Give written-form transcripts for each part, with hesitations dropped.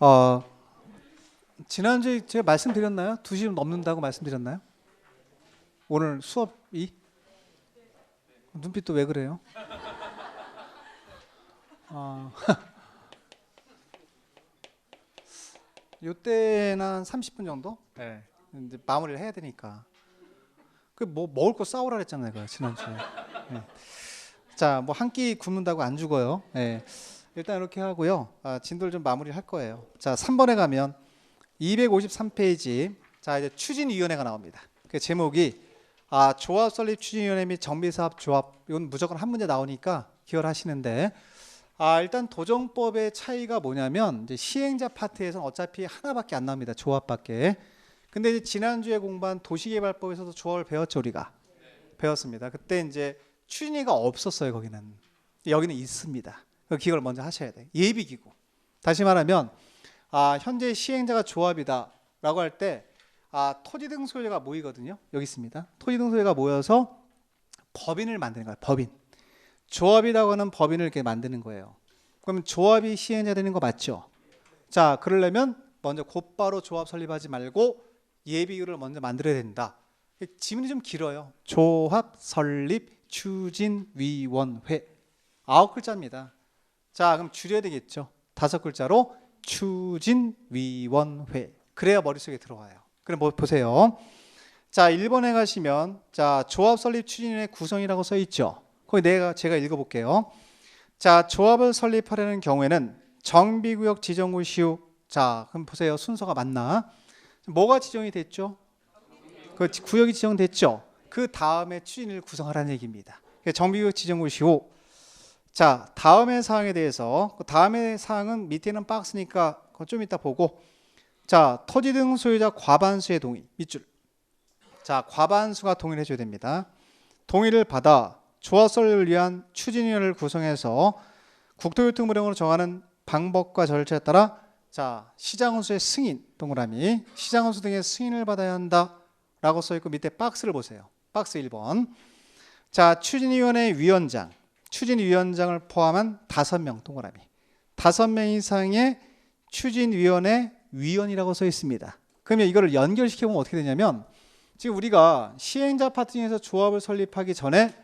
어, 지난주에 제가 말씀드렸나요? 2시 넘는다고 말씀드렸나요? 오늘 수업이? 눈빛도 왜 그래요? 어, 요때는 한 30분 정도? 네. 이제 마무리를 해야 되니까. 그 뭐 먹을 거 싸우라 그랬잖아요, 그 지난주에. 네. 자, 뭐 한 끼 굶는다고 안 죽어요. 네. 일단 이렇게 하고요. 진도를 좀 마무리할 거예요. 자, 3번에 가면 253페이지. 자, 이제 추진위원회가 나옵니다. 그 제목이 조합 설립 추진위원회 및 정비사업 조합. 이건 무조건 한 문제 나오니까 기억을 하시는데, 일단 도정법의 차이가 뭐냐면 이제 시행자 파트에서는 어차피 하나밖에 안 나옵니다. 조합밖에. 근데 이제 지난주에 공부한 도시개발법에서도 조합을 배웠죠, 우리가. 배웠습니다. 그때 이제 추진위가 없었어요, 거기는. 여기는 있습니다. 그 기억을 먼저 하셔야 돼요. 예비기구. 다시 말하면 현재 시행자가 조합이다라고 할 때 토지 등 소유자가 모이거든요. 여기 있습니다. 토지 등 소유자가 모여서 법인을 만드는 거예요. 법인. 조합이라고 하는 법인을 이렇게 만드는 거예요. 그러면 조합이 시행자 되는 거 맞죠? 자, 그러려면 먼저 곧바로 조합 설립하지 말고 예비기구를 먼저 만들어야 된다. 지문이 좀 길어요. 조합 설립 추진위원회 9글자입니다. 자, 그럼 줄여야 되겠죠. 5글자로 추진위원회. 그래야 머릿속에 들어와요. 그럼 보세요. 자, 1번에 가시면 자, 조합 설립 추진위원회 구성이라고 써 있죠. 거기 제가 읽어볼게요. 자, 조합을 설립하려는 경우에는 정비구역 지정구 시후. 자, 그럼 보세요. 순서가 맞나? 뭐가 지정이 됐죠? 그 구역이 지정됐죠. 그 다음에 추진을 구성하라는 얘기입니다. 정비구역 지정구 시후. 자, 다음의 사항에 대해서 다음의 사항은 밑에는 박스니까 좀 이따 보고, 자, 토지 등 소유자 과반수의 동의. 밑줄. 자, 과반수가 동의를 해줘야 됩니다. 동의를 받아 조합 설립을 위한 추진위원회를 구성해서 국토교통부령으로 정하는 방법과 절차에 따라 자, 시장원수의 승인, 동그라미, 시장원수 등의 승인을 받아야 한다라고 써있고 밑에 박스를 보세요. 박스 1번. 자, 추진위원회 위원장, 추진위원장을 포함한 5명, 동그라미. 5명 이상의 추진위원회 위원이라고 써 있습니다. 그러면 이거를 연결시켜보면 어떻게 되냐면, 지금 우리가 시행자 파트 중에서 조합을 설립하기 전에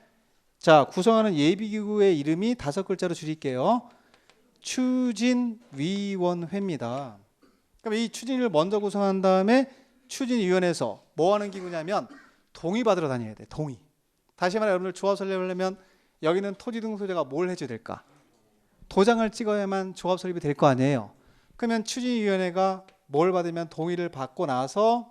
자, 구성하는 예비기구의 이름이 5글자로 줄일게요. 추진위원회입니다. 그럼 이 추진위를 먼저 구성한 다음에 추진위원회에서 뭐 하는 기구냐면 동의 받으러 다녀야 돼. 동의. 다시 말해 여러분들 조합 설립하려면 여기는 토지 등 소유자가 뭘 해줘야 될까? 도장을 찍어야만 조합 설립이 될 거 아니에요. 그러면 추진위원회가 뭘 받으면 동의를 받고 나서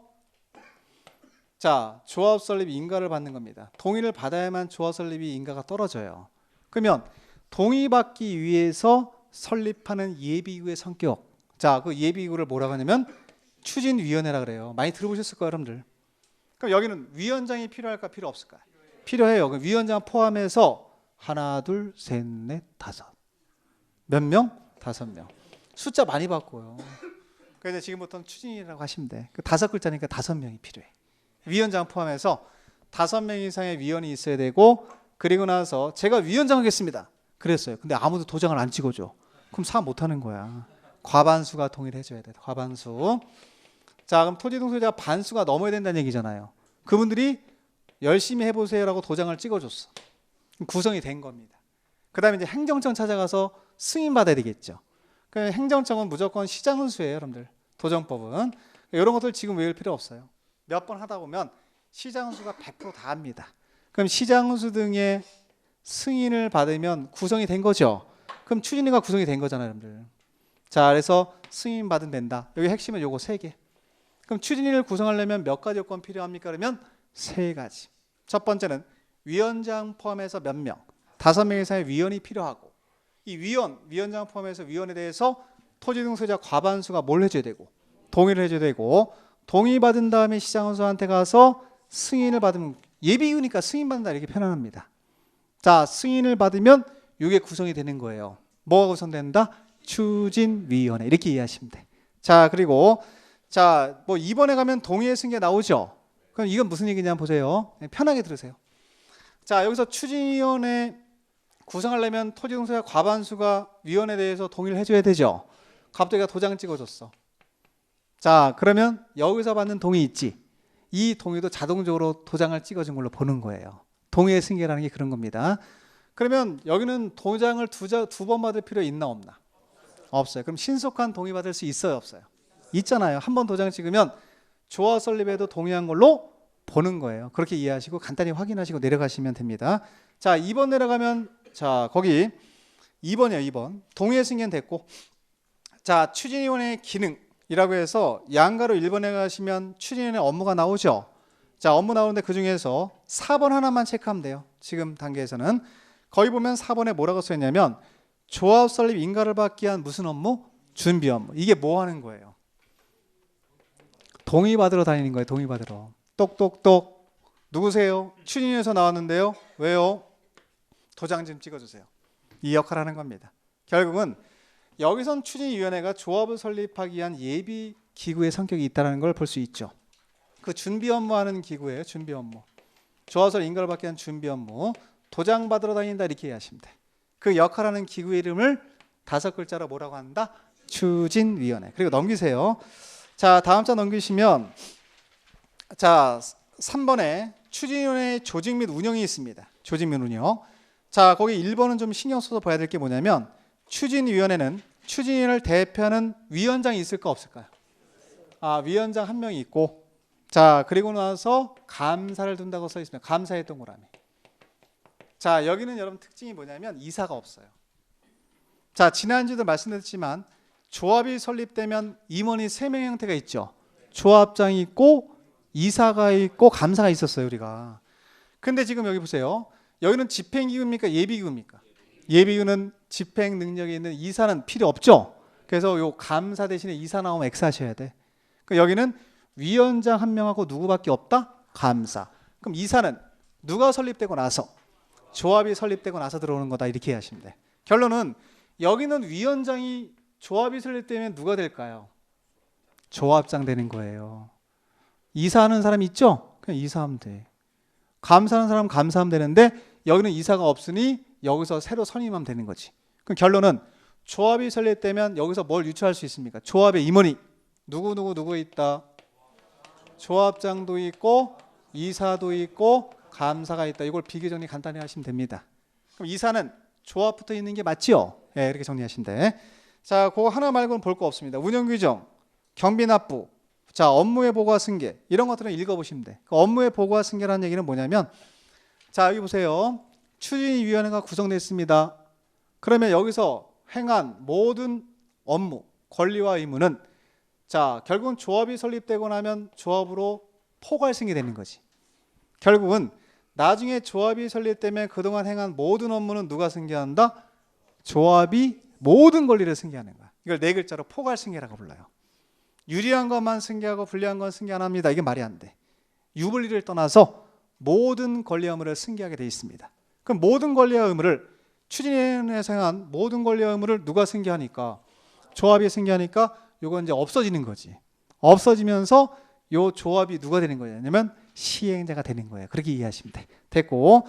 자, 조합 설립 인가를 받는 겁니다. 동의를 받아야만 조합 설립이 인가가 떨어져요. 그러면 동의받기 위해서 설립하는 예비기구의 성격. 자, 그 예비기구를 뭐라고 하냐면 추진위원회라 그래요. 많이 들어보셨을 거예요, 여러분들. 그럼 여기는 위원장이 필요할까, 필요 없을까? 필요해요. 그럼 위원장 포함해서 하나, 둘, 셋, 넷, 다섯. 몇 명? 5명. 숫자 많이 바꿔요. 그래서 지금부터는 추진이라고 하시면 돼. 그 5글자니까 5명이 필요해. 위원장 포함해서 5명 이상의 위원이 있어야 되고, 그리고 나서 제가 위원장 하겠습니다. 그랬어요. 근데 아무도 도장을 안 찍어줘. 그럼 사업 못하는 거야. 과반수가 동의를 해줘야 돼. 과반수. 자, 그럼 토지 등 소유자가 반수가 넘어야 된다는 얘기잖아요. 그분들이 열심히 해보세요라고 도장을 찍어줬어. 구성이 된 겁니다. 그 다음에 이제 행정청 찾아가서 승인 받아야 되겠죠. 그러니까 행정청은 무조건 시장훈수예요, 여러분들. 도정법은. 이런 것들 지금 외울 필요 없어요. 몇 번 하다 보면 시장훈수가 100%다 합니다. 그럼 시장훈수 등의 승인을 받으면 구성이 된 거죠. 그럼 추진위가 구성이 된 거잖아요, 여러분들. 자, 그래서 승인 받으면 된다. 여기 핵심은 요거 3개. 그럼 추진위를 구성하려면 몇 가지 요건 필요합니까? 그러면 3가지. 첫 번째는 위원장 포함해서 몇 명? 5명 이상의 위원이 필요하고, 이 위원장 포함해서 위원에 대해서 토지 등 소유자 과반수가 뭘 해줘야 되고, 동의를 해줘야 되고, 동의받은 다음에 시장원수한테 가서 승인을 받으면, 예비기구니까 승인받는다 이렇게 표현합니다. 자, 승인을 받으면 이게 구성이 되는 거예요. 뭐가 구성된다? 추진위원회. 이렇게 이해하시면 돼. 자, 그리고 자, 뭐 2번에 가면 동의의 승계 나오죠. 그럼 이건 무슨 얘기냐 보세요. 편하게 들으세요. 자, 여기서 추진위원회 구성하려면 토지 등 소유자 과반수가 위원에 대해서 동의를 해줘야 되죠. 갑자기 도장 찍어줬어. 자, 그러면 여기서 받는 동의 있지? 이 동의도 자동적으로 도장을 찍어준 걸로 보는 거예요. 동의의 승계라는 게 그런 겁니다. 그러면 여기는 도장을 두 번 받을 필요 있나 없나? 없어요. 그럼 신속한 동의 받을 수 있어요 없어요? 있잖아요. 한 번 도장 찍으면 조합 설립에도 동의한 걸로 보는 거예요. 그렇게 이해하시고 간단히 확인하시고 내려가시면 됩니다. 자, 2번 내려가면 자 거기 2번이에요. 2번 동의의 승계는 됐고, 자 추진위원회의 기능이라고 해서 양가로 1번에 가시면 추진위원회 업무가 나오죠. 자 업무 나오는데 그 중에서 4번 하나만 체크하면 돼요. 지금 단계에서는 거기 보면 4번에 뭐라고 써있냐면 조합 설립 인가를 받기 위한 무슨 업무? 준비 업무. 이게 뭐 하는 거예요? 동의 받으러 다니는 거예요. 동의 받으러. 똑똑똑. 누구세요? 추진위에서 나왔는데요. 왜요? 도장 좀 찍어주세요. 이 역할을 하는 겁니다. 결국은 여기선 추진위원회가 조합을 설립하기 위한 예비 기구의 성격이 있다는 걸 볼 수 있죠. 그 준비 업무하는 기구예요. 준비 업무. 조합 설립 인가를 받기 위한 준비 업무. 도장 받으러 다닌다 이렇게 이해하시면 돼. 그 역할하는 기구의 이름을 5글자로 뭐라고 한다? 추진위원회. 그리고 넘기세요. 자 다음 자 넘기시면 자 3번에 추진위원회의 조직 및 운영이 있습니다. 조직 및 운영. 자 거기 1번은 좀 신경 써서 봐야 될 게 뭐냐면 추진위원회는 추진위원회를 대표하는 위원장이 있을까 없을까요? 위원장 한 명이 있고, 자 그리고 나서 감사를 둔다고 써 있습니다. 감사의 동그라미. 자 여기는 여러분 특징이 뭐냐면 이사가 없어요. 자 지난주도 말씀드렸지만 조합이 설립되면 임원이 3명의 형태가 있죠. 조합장이 있고 이사가 있고 감사가 있었어요 우리가. 근데 지금 여기 보세요. 여기는 집행기구입니까? 예비기구입니까? 예비기구는 집행 능력이 있는 이사는 필요 없죠. 그래서 요 감사 대신에 이사 나오면 X 하셔야 돼. 그러니까 여기는 위원장 한 명하고 누구밖에 없다? 감사. 그럼 이사는 누가 설립되고 나서, 조합이 설립되고 나서 들어오는 거다 이렇게 이해하시면 돼. 결론은 여기는 위원장이 조합이 설립되면 누가 될까요? 조합장 되는 거예요. 이사하는 사람 있죠? 그냥 이사하면 돼. 감사하는 사람 감사하면 되는데 여기는 이사가 없으니 여기서 새로 선임하면 되는 거지. 그럼 결론은 조합이 설립되면 여기서 뭘 유추할 수 있습니까? 조합의 임원이 누구 있다. 조합장도 있고 이사도 있고 감사가 있다. 이걸 비교 정리 간단히 하시면 됩니다. 그럼 이사는 조합 붙어 있는 게 맞지요? 네, 이렇게 정리하시면 돼. 자, 그거 하나 말고는 볼 거 없습니다. 운영규정, 경비납부, 자 업무의 보고와 승계 이런 것들은 읽어보시면 돼. 그 업무의 보고와 승계라는 얘기는 뭐냐면 자 여기 보세요. 추진위원회가 구성됐습니다. 그러면 여기서 행한 모든 업무, 권리와 의무는 자 결국은 조합이 설립되고 나면 조합으로 포괄승계 되는 거지. 결국은 나중에 조합이 설립되면 그동안 행한 모든 업무는 누가 승계한다? 조합이 모든 권리를 승계하는 거야. 이걸 4글자로 포괄승계라고 불러요. 유리한 것만 승계하고 불리한 건 승계 안 합니다. 이게 말이 안 돼. 유불리를 떠나서 모든 권리와 의무를 승계하게 돼 있습니다. 그럼 모든 권리와 의무를 추진위원회에서 행한 모든 권리와 의무를 누가 승계하니까? 조합이 승계하니까 이건 이제 없어지는 거지. 없어지면서 요 조합이 누가 되는 거냐면 시행자가 되는 거예요. 그렇게 이해하시면 돼. 됐고,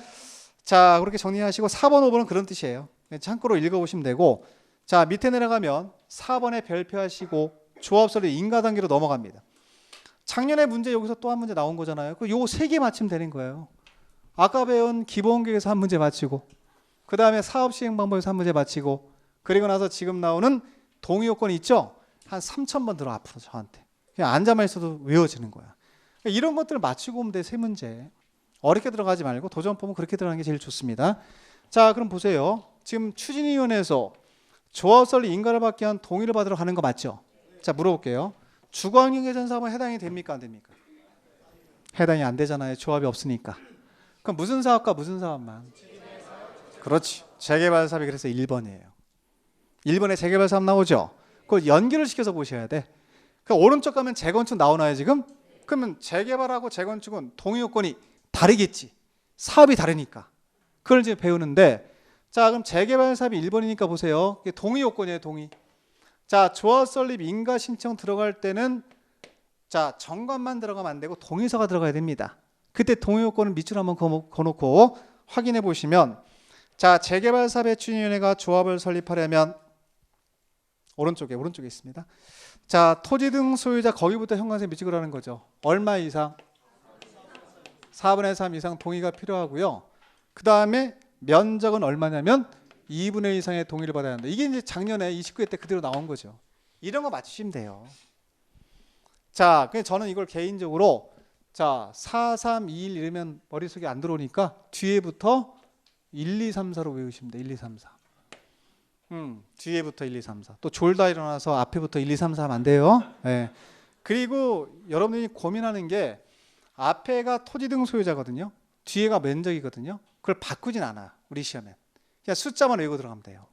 자 그렇게 정리하시고 4번, 5번은 그런 뜻이에요. 참고로 읽어보시면 되고, 자 밑에 내려가면 4번에 별표하시고 조합 설립 인가 단계로 넘어갑니다. 작년에 문제 여기서 또 한 문제 나온 거잖아요. 요 3개 맞추면 되는 거예요. 아까 배운 기본계획에서 한 문제 맞히고, 그 다음에 사업 시행 방법에서 한 문제 맞히고, 그리고 나서 지금 나오는 동의 요건이 있죠. 한 3,000번 들어 앞으로 저한테. 그냥 앉아만 있어도 외워지는 거야. 그러니까 이런 것들을 맞추고 오면 돼. 3문제. 어렵게 들어가지 말고 도전법은 그렇게 들어가는 게 제일 좋습니다. 자 그럼 보세요. 지금 추진위원회에서 조합 설립 인가를 받기 위한 동의를 받으러 가는 거 맞죠? 자 물어볼게요. 주거환경개선 사업은 해당이 됩니까 안 됩니까? 해당이 안 되잖아요. 조합이 없으니까. 그럼 무슨 사업과 무슨 사업만? 그렇지. 재개발 사업이 그래서 1번이에요. 1번에 재개발 사업 나오죠? 그걸 연결을 시켜서 보셔야 돼. 그 오른쪽 가면 재건축 나오나요 지금? 그러면 재개발하고 재건축은 동의 요건이 다르겠지. 사업이 다르니까. 그걸 이제 배우는데, 자 그럼 재개발 사업이 1번이니까 보세요. 이게 동의 요건이에요. 동의. 자 조합 설립 인가 신청 들어갈 때는 자 정관만 들어가면 안 되고 동의서가 들어가야 됩니다. 그때 동의 요건을 밑줄 한번 거놓고 확인해 보시면, 자 재개발 사업의 추진위원회가 조합을 설립하려면 오른쪽에 있습니다. 자, 토지 등 소유자 거기부터 현관세 미치고라는 거죠. 얼마 이상? 4분의 3 이상 동의가 필요하고요. 그 다음에 면적은 얼마냐면 2분의 1 이상의 동의를 받아야 한다. 이게 이제 작년에 29회 때 그대로 나온 거죠. 이런 거 맞추시면 돼요. 자, 그냥 저는 이걸 개인적으로 자 4, 3, 2, 1 이러면 머릿속에 안 들어오니까 뒤에부터 1, 2, 3, 4로 외우시면 돼요. 1, 2, 3, 4. 뒤에부터 1, 2, 3, 4. 또 졸다 일어나서 앞에부터 1, 2, 3, 4 하면 안 돼요. 네. 그리고 여러분이 고민하는 게 앞에가 토지 등 소유자거든요. 뒤에가 면적이거든요. 그걸 바꾸진 않아. 우리 시험엔. 그냥 숫자만 외우고 들어가면 돼요.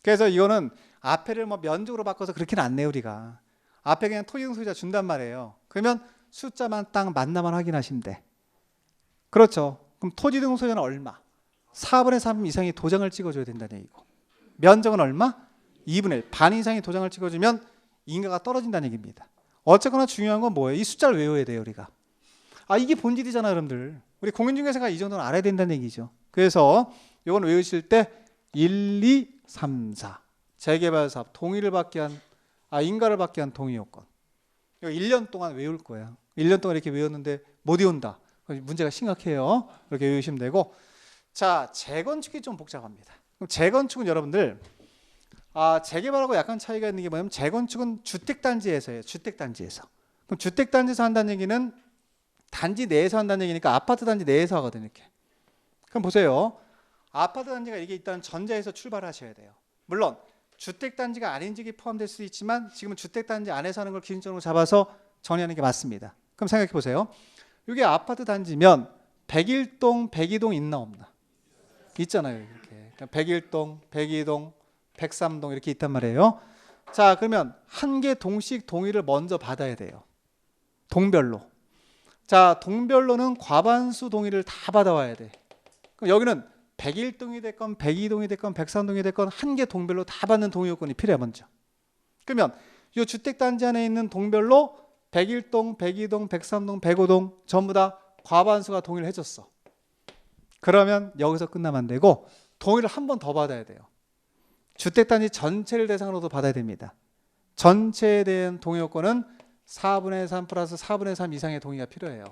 그래서 이거는 앞에를 뭐 면적으로 바꿔서 그렇게는 안 내요, 우리가. 앞에 그냥 토지 등 소유자 준단 말이에요. 그러면 숫자만 딱 맞나만 확인하시면 돼. 그렇죠. 그럼 토지 등 소유자는 얼마? 4분의 3 이상의 도장을 찍어줘야 된다는 얘기고. 면적은 얼마? 2분의 1. 반 이상의 도장을 찍어주면 인가가 떨어진다는 얘기입니다. 어쨌거나 중요한 건 뭐예요? 이 숫자를 외워야 돼요, 우리가. 아, 이게 본질이잖아, 여러분들. 우리 공인중개사가 이 정도는 알아야 된다는 얘기죠. 그래서 이건 외우실 때 1, 2, 3, 4. 재개발 사업 동의를 받게 한 인가를 받게 한 동의 요건. 이거 1년 동안 외울 거야. 1년 동안 이렇게 외웠는데 못 외운다. 문제가 심각해요. 이렇게 외우시면 되고. 자, 재건축이 좀 복잡합니다. 그럼 재건축은 여러분들 재개발하고 약간 차이가 있는 게 뭐냐면 재건축은 주택단지에서예요. 주택단지에서. 그럼 주택단지에서 한다는 얘기는 단지 내에서 한다는 얘기니까 아파트 단지 내에서 하거든요. 이렇게. 그럼 보세요. 아파트 단지가 이게 일단 전제에서 출발하셔야 돼요. 물론 주택단지가 아닌 지역이 포함될 수 있지만 지금은 주택단지 안에서 하는 걸 기준점으로 잡아서 정리하는 게 맞습니다. 그럼 생각해 보세요. 이게 아파트 단지면 101동, 102동 있나 없나? 있잖아요. 이렇게 101동, 102동, 103동 이렇게 있단 말이에요. 자, 그러면 한 개 동씩 동의를 먼저 받아야 돼요. 동별로. 자, 동별로는 과반수 동의를 다 받아와야 돼. 그럼 여기는 101동이 됐건 102동이 됐건 103동이 됐건 한 개 동별로 다 받는 동의 요건이 필요해 먼저. 그러면 이 주택단지 안에 있는 동별로 101동, 102동, 103동, 105동 전부 다 과반수가 동의를 해줬어. 그러면 여기서 끝나면 안 되고 동의를 한 번 더 받아야 돼요. 주택단지 전체를 대상으로도 받아야 됩니다. 전체에 대한 동의 요건은 4분의 3 플러스 4분의 3 이상의 동의가 필요해요.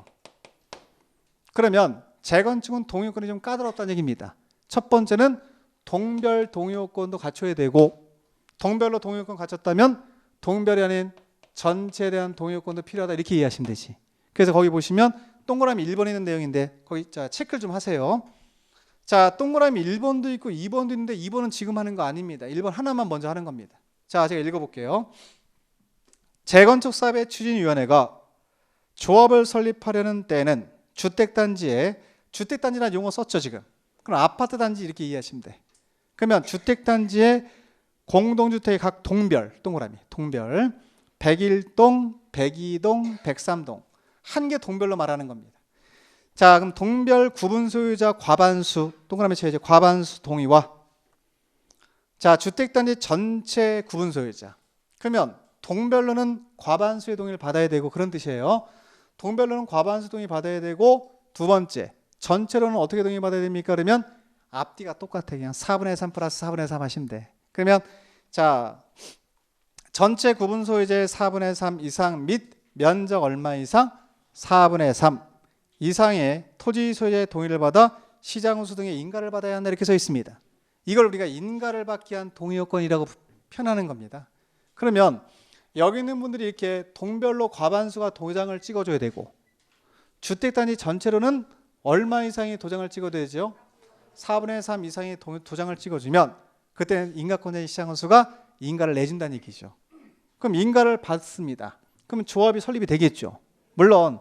그러면 재건축은 동의 요건이 좀 까다롭다는 얘기입니다. 첫 번째는 동별 동의 요건도 갖춰야 되고 동별로 동의 요건 갖췄다면 동별이 아닌 전체에 대한 동의 요건도 필요하다 이렇게 이해하시면 되지. 그래서 거기 보시면 동그라미 1번에 있는 내용인데 거기 자 체크를 좀 하세요. 자, 동그라미 1번도 있고 2번도 있는데 2번은 지금 하는 거 아닙니다. 1번 하나만 먼저 하는 겁니다. 자, 제가 읽어볼게요. 재건축 사업의 추진위원회가 조합을 설립하려는 때는 주택단지에 주택단지라는 용어 썼죠 지금. 그럼 아파트 단지 이렇게 이해하시면 돼. 그러면 주택단지의 공동주택의 각 동별 동그라미 동별 101동, 102동, 103동 한 개 동별로 말하는 겁니다. 자, 그럼 동별 구분 소유자 과반수 동그라미 쳐야지 과반수 동의와 자 주택단지 전체 구분 소유자 그러면 동별로는 과반수의 동의를 받아야 되고 그런 뜻이에요. 동별로는 과반수 동의 받아야 되고 두 번째 전체로는 어떻게 동의 받아야 됩니까? 그러면 앞뒤가 똑같아. 그냥 4분의 3 플러스 4분의 3 하시면 돼. 그러면 자 전체 구분 소유자의 4분의 3 이상 및 면적 얼마 이상 4분의 3 이상의 토지 소유자의 동의를 받아 시장호수 등의 인가를 받아야 한다 이렇게 써 있습니다. 이걸 우리가 인가를 받기 위한 동의 요건이라고 표현하는 겁니다. 그러면 여기 있는 분들이 이렇게 동별로 과반수가 도장을 찍어줘야 되고 주택단지 전체로는 얼마 이상의 도장을 찍어야 되죠? 4분의 3 이상의 도장을 찍어주면 그때는 인가권자의 시장호수가 인가를 내준다는 얘기죠. 그럼 인가를 받습니다. 그러면 조합이 설립이 되겠죠. 물론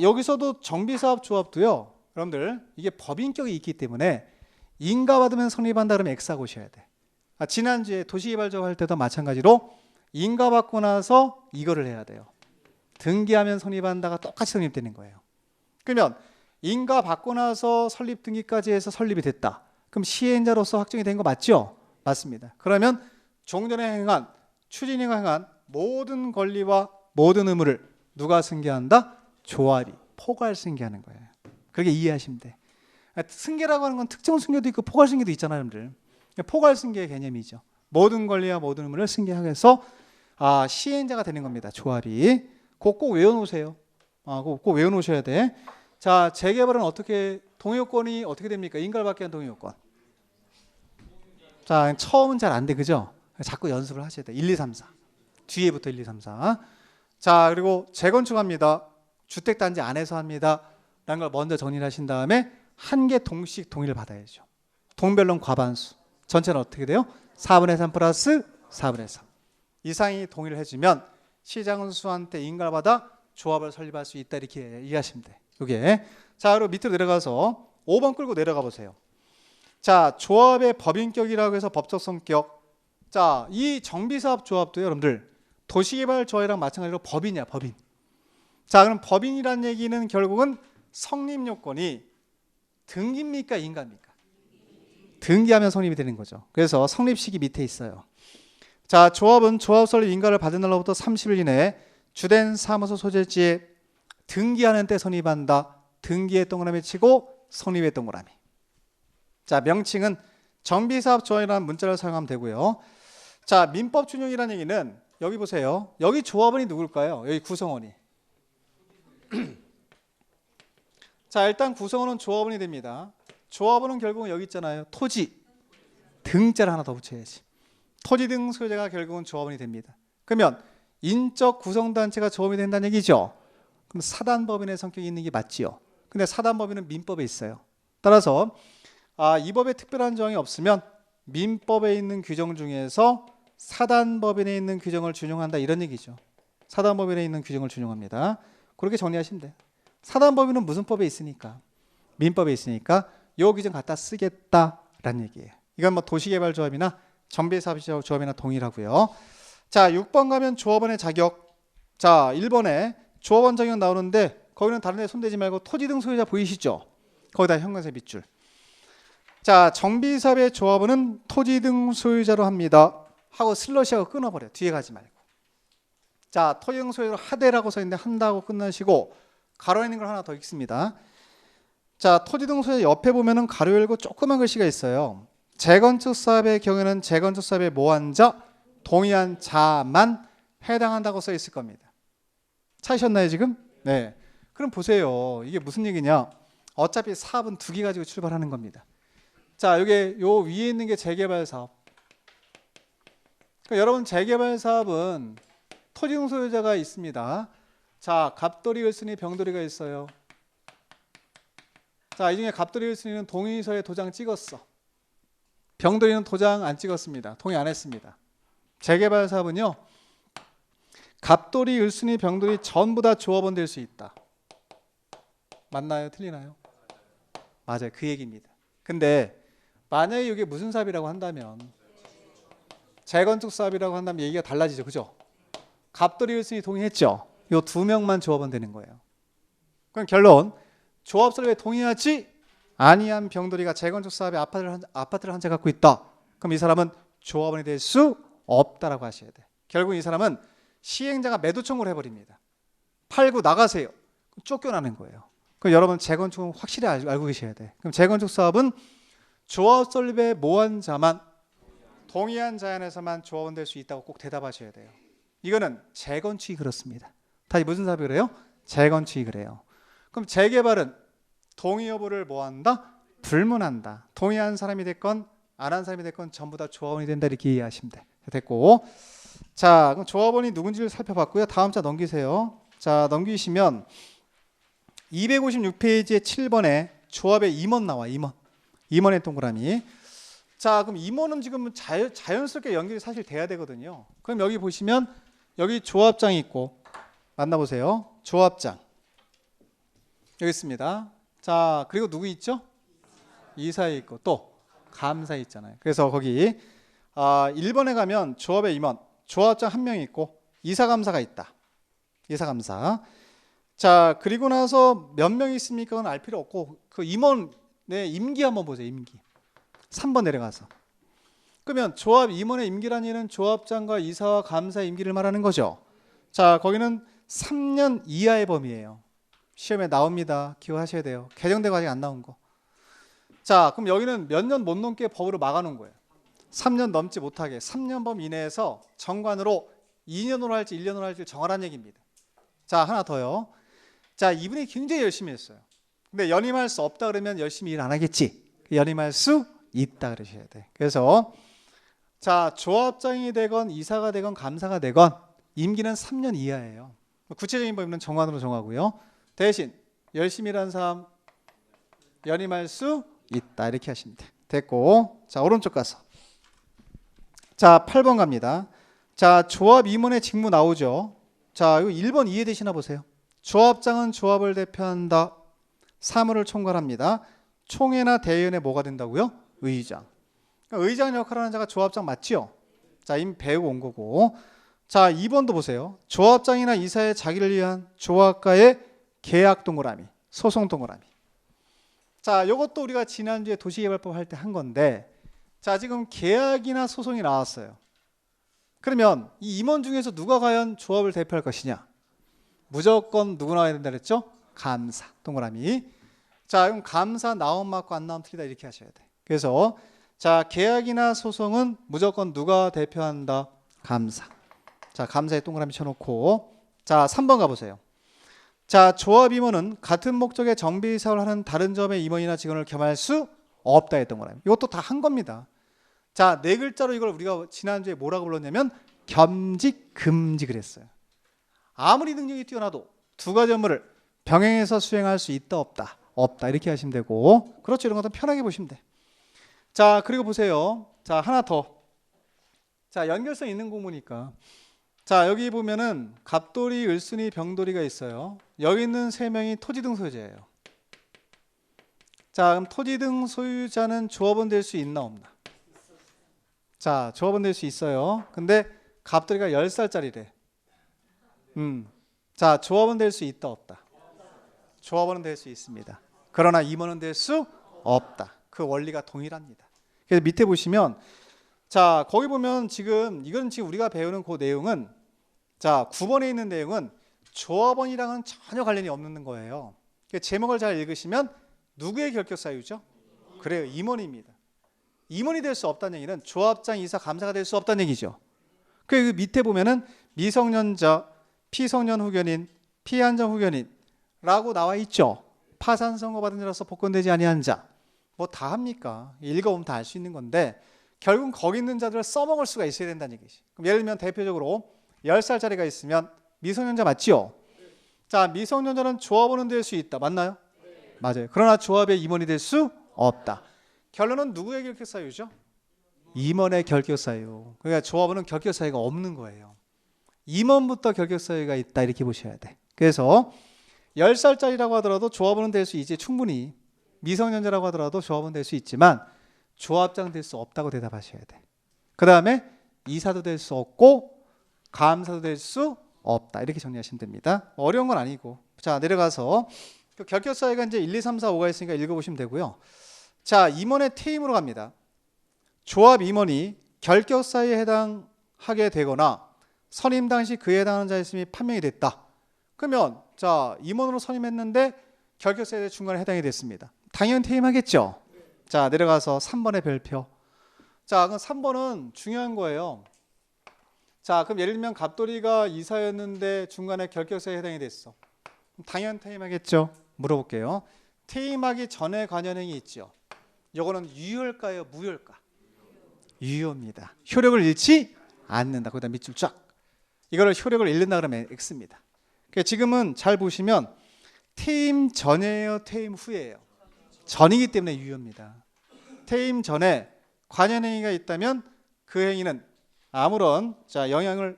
여기서도 정비사업조합도요. 여러분들 이게 법인격이 있기 때문에 인가받으면 성립한다 그러면 X하고 오셔야 돼. 지난주에 도시개발조합 할 때도 마찬가지로 인가받고 나서 이거를 해야 돼요. 등기하면 성립한다가 똑같이 성립되는 거예요. 그러면 인가받고 나서 설립 등기까지 해서 설립이 됐다. 그럼 시행자로서 확정이 된 거 맞죠? 맞습니다. 그러면 종전에 행한 추진위가 행한 모든 권리와 모든 의무를 누가 승계한다? 조합이 포괄 승계하는 거예요. 그렇게 이해하시면 돼. 승계라고 하는 건 특정 승계도 있고 포괄 승계도 있잖아요, 여러분들. 포괄 승계의 개념이죠. 모든 권리와 모든 의무를 승계하게 해서 시행자가 되는 겁니다. 조합이. 그거 꼭 외워놓으세요. 그거 꼭 외워놓으셔야 돼. 자, 재개발은 어떻게 동의요건이 어떻게 됩니까? 인가를 받기 위한 동의요건. 자, 처음은 잘 안 돼, 그죠? 자꾸 연습을 하셔야 돼. 1, 2, 3, 4. 뒤에부터 1, 2, 3, 4. 자, 그리고 재건축합니다. 주택단지 안에서 합니다. 라는 걸 먼저 정리를 하신 다음에 한 개 동씩 동의를 받아야죠. 동별론 과반수. 전체는 어떻게 돼요? 4분의 3 플러스 4분의 3. 이상이 동의를 해주면 시장은수한테 인가를 받아 조합을 설립할 수 있다. 이렇게 이해하시면 돼. 이게. 자, 그리고 밑으로 내려가서 5번 끌고 내려가 보세요. 자, 조합의 법인격이라고 해서 법적 성격. 자, 이 정비사업 조합도요, 여러분들 도시개발 조합이랑 마찬가지로 법인이야, 법인. 자, 그럼 법인이란 얘기는 결국은 성립 요건이 등기입니까, 인가입니까? 등기하면 성립이 되는 거죠. 그래서 성립식이 밑에 있어요. 자, 조합은 조합 설립 인가를 받은 날로부터 30일 이내에 주된 사무소 소재지에 등기하는 때 성립한다. 등기에 동그라미 치고 성립에 동그라미. 자, 명칭은 정비사업 조합이라는 문자를 사용하면 되고요. 자, 민법 준용이라는 얘기는 여기 보세요. 여기 조합원이 누굴까요? 여기 구성원이. 자, 일단 구성원은 조합원이 됩니다. 조합원은 결국은 여기 있잖아요. 토지 등자를 하나 더 붙여야지. 토지 등 소유자가 결국은 조합원이 됩니다. 그러면 인적 구성단체가 조합이 된다는 얘기죠. 그럼 사단법인의 성격이 있는 게 맞지요. 근데 사단법인은 민법에 있어요. 따라서 이 법에 특별한 조항이 없으면 민법에 있는 규정 중에서 사단법인에 있는 규정을 준용한다 이런 얘기죠. 사단법인에 있는 규정을 준용합니다. 그렇게 정리하시면 돼요. 사단법인은 무슨 법에 있으니까? 민법에 있으니까 요 규정 갖다 쓰겠다라는 얘기예요. 이건 뭐 도시개발조합이나 정비사업조합이나 동일하고요. 자, 6번 가면 조합원의 자격. 자, 1번에 조합원 자격 나오는데 거기는 다른 데 손대지 말고 토지 등 소유자 보이시죠? 거기다 형광색 밑줄. 자, 정비사업의 조합원은 토지 등 소유자로 합니다. 하고 슬러시하고 끊어버려. 뒤에 가지 말고. 자, 토지 등 소유자로 하되라고 써있는데 한다고 끝나시고 가로 있는 걸 하나 더 읽습니다. 자, 토지 등 소유자 옆에 보면은 가로 열고 조그만 글씨가 있어요. 재건축 사업의 경우에는 재건축 사업에 뭐한 자, 동의한 자만 해당한다고 써 있을 겁니다. 찾으셨나요 지금? 네. 그럼 보세요. 이게 무슨 얘기냐? 어차피 사업은 두 개 가지고 출발하는 겁니다. 자, 여기 요 위에 있는 게 재개발 사업. 그러니까 여러분 재개발 사업은 토지 등 소유자가 있습니다. 자, 갑돌이, 을순이, 병돌이가 있어요. 자, 이 중에 갑돌이, 을순이는 동의서에 도장 찍었어. 병돌이는 도장 안 찍었습니다. 동의 안 했습니다. 재개발 사업은요, 갑돌이, 을순이, 병돌이 전부 다 조합원 될 수 있다. 맞나요? 틀리나요? 맞아요. 그 얘기입니다. 근데 만약에 이게 무슨 사업이라고 한다면, 재건축 사업이라고 한다면 얘기가 달라지죠. 그죠? 갑돌이, 을순이 동의했죠? 요 두 명만 조합원 되는 거예요. 그럼 결론, 조합 설립에 동의하지 아니한 병돌이가 재건축 사업에 아파트를 한 채 갖고 있다. 그럼 이 사람은 조합원이 될 수 없다라고 하셔야 돼. 결국 이 사람은 시행자가 매도 청구를 해버립니다. 팔고 나가세요. 쫓겨나는 거예요. 그럼 여러분 재건축은 확실히 알고 계셔야 돼. 그럼 재건축 사업은 조합 설립에 모한 자만, 동의한 자연에서만 조합원 될 수 있다고 꼭 대답하셔야 돼요. 이거는 재건축이 그렇습니다. 다시 무슨 사업이 그래요? 재건축이 그래요. 그럼 재개발은 동의 여부를 뭐한다? 불문한다. 동의한 사람이 됐건 안 한 사람이 됐건 전부 다 조합원이 된다 이렇게 이해하시면 돼. 됐고, 자, 그럼 조합원이 누군지를 살펴봤고요. 다음 자 넘기세요. 자, 넘기시면 256페이지에 7번에 조합의 임원 나와. 임원의 동그라미. 자, 그럼 임원은 지금 자연스럽게 연결이 사실 돼야 되거든요. 그럼 여기 보시면 여기 조합장이 있고, 만나보세요. 조합장 여기 있습니다. 자, 그리고 누구 있죠? 이사 있고 또 감사 있잖아요. 그래서 거기 1번에 가면 조합의 임원, 조합장 한 명이 있고 이사감사가 있다. 이사감사. 자, 그리고 나서 몇 명 있습니까? 그건 알 필요 없고 그 임원의 임기 한번 보세요. 임기. 3번 내려가서. 그러면 조합 임원의 임기라는 얘기는 조합장과 이사와 감사의 임기를 말하는 거죠. 자, 거기는 3년 이하의 범위예요. 시험에 나옵니다. 기억하셔야 돼요. 개정되고 아직 안 나온 거. 자, 그럼 여기는 몇 년 못 넘게 법으로 막아놓은 거예요. 3년 넘지 못하게 3년범 이내에서 정관으로 2년으로 할지 1년으로 할지 정하라는 얘기입니다. 자, 하나 더요. 자, 이분이 굉장히 열심히 했어요. 근데 연임할 수 없다 그러면 열심히 일 안 하겠지. 연임할 수 있다 그러셔야 돼. 그래서 자, 조합장이 되건 이사가 되건 감사가 되건 임기는 3년 이하예요. 구체적인 범위는 정관으로 정하고요. 대신 열심히 일하는 사람 연임할 수 있다 이렇게 하시면 돼. 됐고, 자 오른쪽 가서 자 8번 갑니다. 자 조합 임원의 직무 나오죠. 자 이거 1번 이해되시나 보세요. 조합장은 조합을 대표한다. 사무를 총괄합니다. 총회나 대의원에 뭐가 된다고요? 의장. 그러니까 의장 역할을 하는 자가 조합장 맞죠? 자 이미 배우고 온 거고. 자 2번도 보세요. 조합장이나 이사의 자기를 위한 조합과의 계약 동그라미, 소송 동그라미. 자 이것도 우리가 지난주에 도시개발법 할 때 한 건데, 자 지금 계약이나 소송이 나왔어요. 그러면 이 임원 중에서 누가 과연 조합을 대표할 것이냐? 무조건 누구 나와야 된다 그랬죠? 감사 동그라미. 자 그럼 감사 나온 맞고 안 나온 틀리다 이렇게 하셔야 돼. 그래서 자 계약이나 소송은 무조건 누가 대표한다? 감사. 자 감사에 동그라미 쳐놓고, 자 3번 가보세요. 자 조합 임원은 같은 목적의 정비 사업을 하는 다른 조합의 임원이나 직원을 겸할 수 없다 했던 거라요. 이것도 다 한 겁니다. 자 네 글자로 이걸 우리가 지난주에 뭐라고 불렀냐면 겸직 금지 그랬어요. 아무리 능력이 뛰어나도 두 가지 업무를 병행해서 수행할 수 있다 없다? 없다 이렇게 하시면 되고, 그렇죠. 이런 것도 편하게 보시면 돼. 자 그리고 보세요. 자 하나 더. 자 연결성 있는 공부니까. 자 여기 보면은 갑돌이, 을순이, 병돌이가 있어요. 여기 있는 세 명이 토지 등 소유자예요. 자 그럼 토지 등 소유자는 조합원 될 수 있나 없나? 자 조합원 될 수 있어요. 근데 갑돌이가 10살짜리래. 자 조합원 될 수 있다 없다? 조합원은 될 수 있습니다. 그러나 임원은 될 수 없다. 그 원리가 동일합니다. 그래서 밑에 보시면 자 거기 보면 지금 이건 지금 우리가 배우는 그 내용은, 자 9번에 있는 내용은 조합원이랑은 전혀 관련이 없는 거예요. 그러니까 제목을 잘 읽으시면 누구의 결격 사유죠? 그래요, 임원입니다. 임원이 될 수 없다는 얘기는 조합장, 이사, 감사가 될 수 없다는 얘기죠. 그 밑에 보면은 미성년자, 피성년 후견인, 피한정 후견인라고 나와 있죠. 파산 선고 받은 자로서 복권되지 아니한 자. 뭐 다 합니까? 읽어보면 다 알 수 있는 건데 결국 거기 있는 자들을 써먹을 수가 있어야 된다는 얘기지. 그럼 예를 들면 대표적으로 10살짜리가 있으면 미성년자 맞지요? 자 미성년자는 조합원은 될 수 있다. 맞나요? 맞아요. 그러나 조합의 임원이 될 수 없다. 결론은 누구의 결격 사유죠? 임원의 결격 사유. 그러니까 조합원은 결격 사유가 없는 거예요. 임원부터 결격 사유가 있다 이렇게 보셔야 돼. 그래서 10살짜리라고 하더라도 조합원은 될 수 있지, 충분히. 미성년자라고 하더라도 조합원 될 수 있지만 조합장 될 수 없다고 대답하셔야 돼. 그 다음에 이사도 될 수 없고 감사도 될 수 없다 이렇게 정리하시면 됩니다. 어려운 건 아니고. 자 내려가서 그 결격 사유가 이제 1, 2, 3, 4, 5가 있으니까 읽어보시면 되고요. 자 임원의 퇴임으로 갑니다. 조합 임원이 결격 사유에 해당하게 되거나 선임 당시 그에 해당하는 자였음이 판명이 됐다. 그러면 자 임원으로 선임했는데 결격 사유에 중간에 해당이 됐습니다. 당연히 퇴임하겠죠. 자 내려가서 3번의 별표. 자 그럼 3번은 중요한 거예요. 자 그럼 예를 들면 갑돌이가 이사였는데 중간에 결격 사유에 해당이 됐어. 당연히 퇴임하겠죠. 물어볼게요. 퇴임하기 전에 관여행위 있죠. 이거는 유효일까요, 무효일까? 유효입니다. 효력을 잃지 않는다. 거기다 밑줄 쫙. 이거를 효력을 잃는다 그러면 X입니다. 그러니까 지금은 잘 보시면 퇴임 전이에요, 퇴임 후예요? 전이기 때문에 유효입니다. 퇴임 전에 관여행위가 있다면 그 행위는 아무런 자 영향을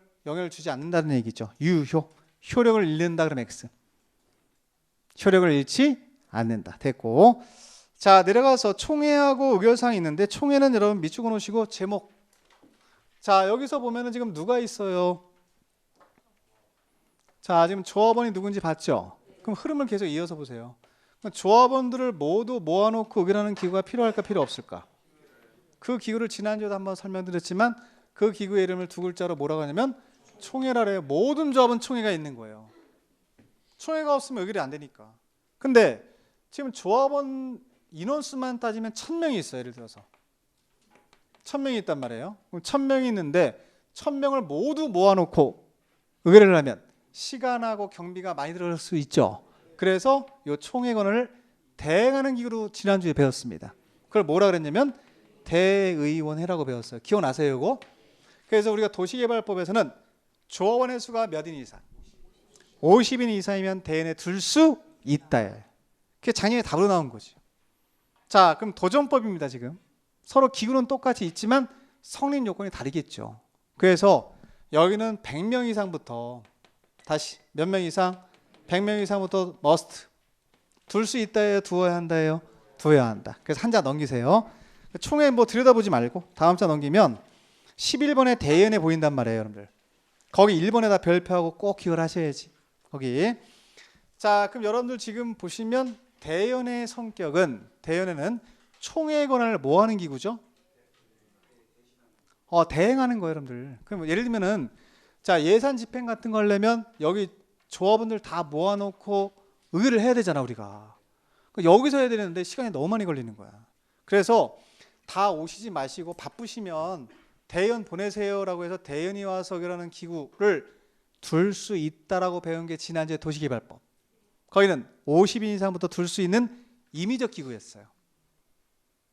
주지 않는다는 얘기죠. 유효. 효력을 잃는다 그러면 X. 효력을 잃지 않는다. 됐고. 자 내려가서 총회하고 의결사항이 있는데, 총회는 여러분 밑줄 그어놓으시고 제목. 자 여기서 보면은 지금 누가 있어요? 자 지금 조합원이 누군지 봤죠? 그럼 흐름을 계속 이어서 보세요. 조합원들을 모두 모아놓고 의결하는 기구가 필요할까 필요 없을까? 그 기구를 지난주에도 한번 설명드렸지만 그 기구의 이름을 두 글자로 뭐라고 하냐면 총회라 해요. 모든 조합은 총회가 있는 거예요. 총회가 없으면 의결이 안 되니까. 근데 지금 조합원 인원수만 따지면 1000명이 있어요. 예를 들어서 1000명이 있단 말이에요. 그럼 1000명이 있는데 1000명을 모두 모아놓고 의뢰를 하면 시간하고 경비가 많이 들어갈 수 있죠. 그래서 이 총회권을 대행하는 기구로 지난주에 배웠습니다. 그걸 뭐라 그랬냐면 대의원회라고 배웠어요. 기억나세요 이거? 그래서 우리가 도시개발법에서는 조합원의 수가 몇 인 이상? 50인 이상이면 대연에 들 수 있다. 그게 작년에 답으로 나온 거죠. 자, 그럼 도전법입니다. 지금 서로 기구는 똑같이 있지만 성립 요건이 다르겠죠. 그래서 여기는 100명 이상부터 다시 몇 명 이상? 100명 이상부터 must 둘 수 있다예요? 두어야 한다예요? 두어야 한다. 그래서 한 자 넘기세요. 총회 뭐 들여다보지 말고 다음 자 넘기면 11번에 대연에 보인단 말이에요, 여러분들. 거기 1번에다 별표하고 꼭 기억을 하셔야지. 거기. 자, 그럼 여러분들 지금 보시면 대연의 성격은 대연에는 총회 권한을 뭐 하는 기구죠? 대행하는 거예요, 여러분들. 그럼 예를 들면은 자, 예산 집행 같은 거 하려면 여기 조합원들 다 모아놓고 의뢰를 해야 되잖아, 우리가. 여기서 해야 되는데 시간이 너무 많이 걸리는 거야. 그래서 다 오시지 마시고 바쁘시면 대연 보내세요라고 해서 대연이 와서 라는 기구를 둘 수 있다라고 배운 게 지난주에 도시개발법. 거기는 50인 이상부터 둘 수 있는 임의적 기구였어요.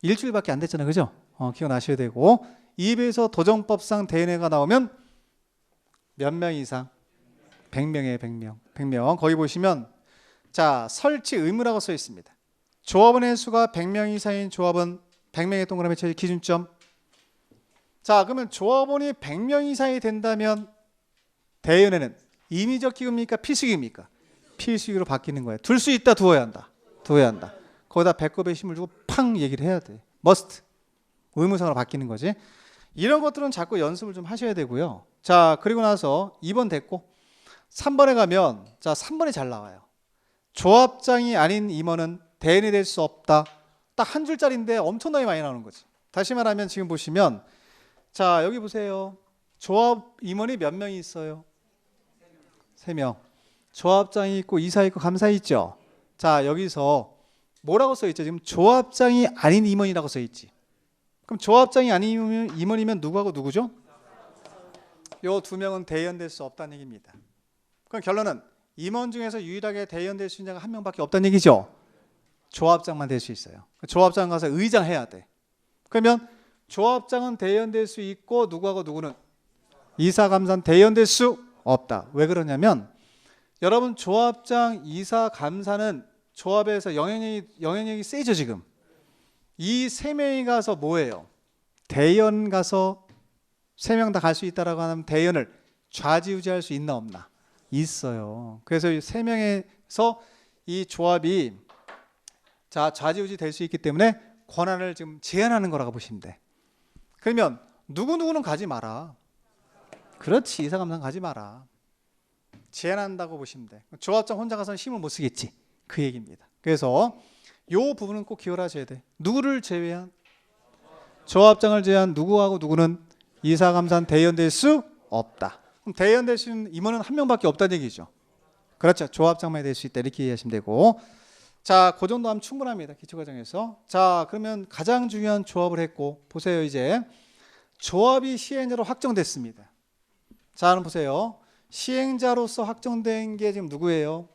일주일밖에 안 됐잖아요, 그죠? 기억나셔야 되고. 입에서 도정법상 대연회가 나오면 몇 명 이상? 100명에 100명. 100명. 거기 보시면 자, 설치 의무라고 써 있습니다. 조합원의 수가 100명 이상인 조합은 100명의 동그라미 쳐야지 기준점. 자, 그러면 조합원이 100명 이상이 된다면 대연회는 임의적 기구입니까? 필수기구입니까? 필수기구로 바뀌는 거예요. 둘 수 있다, 두어야 한다. 두어야 한다. 거기다 배꼽에 힘을 주고 팡 얘기를 해야 돼. must. 의무상으로 바뀌는 거지. 이런 것들은 자꾸 연습을 좀 하셔야 되고요. 자, 그리고 나서 2번 됐고 3번에 가면 자, 3번이 잘 나와요. 조합장이 아닌 임원은 대연이 될 수 없다. 딱 한 줄짜리인데 엄청나게 많이 나오는 거지. 다시 말하면 지금 보시면 자, 여기 보세요. 조합 임원이 몇 명이 있어요? 3명. 조합장이 있고 이사 있고 감사 있죠. 자, 여기서 뭐라고 써 있죠? 지금 조합장이 아닌 임원이라고 써 있지. 그럼 조합장이 아닌 임원이면 누구하고 누구죠? 요 두 명은 대연될 수 없다는 얘기입니다. 그럼 결론은 임원 중에서 유일하게 대연될 수 있는 자가 한 명밖에 없다는 얘기죠. 조합장만 될 수 있어요. 조합장 가서 의장해야 돼. 그러면 조합장은 대연될 수 있고 누구하고 누구는 이사 감사는 대연될 수 없다. 왜 그러냐면 여러분 조합장, 이사, 감사는 조합에서 영향력이 세죠 지금. 이 세 명이 가서 뭐예요? 대연 가서 세 명 다 갈 수 있다라고 하면 대연을 좌지우지할 수 있나 없나? 있어요. 그래서 이 세 명에서 이 조합이 자 좌지우지 될 수 있기 때문에 권한을 지금 제한하는 거라고 보시면 돼. 그러면 누구는 가지 마라. 그렇지, 이사 감사 가지 마라. 제한한다고 보시면 돼. 조합장 혼자 가서는 힘을 못 쓰겠지. 그 얘기입니다. 그래서 요 부분은 꼭 기억을 하셔야 돼. 누구를 제외한? 조합장을 제외한 누구하고 누구는 이사 감사는 대연될 수 없다. 그럼 대연될 수 있는 임원은 한 명밖에 없다는 얘기죠. 그렇죠. 조합장만 될 수 있다 이렇게 이해하시면 되고. 자, 그 정도 하면 충분합니다. 기초과정에서. 자, 그러면 가장 중요한 조합을 했고 보세요. 이제 조합이 시행자로 확정됐습니다. 자, 그럼 보세요. 시행자로서 확정된 게 지금 누구예요?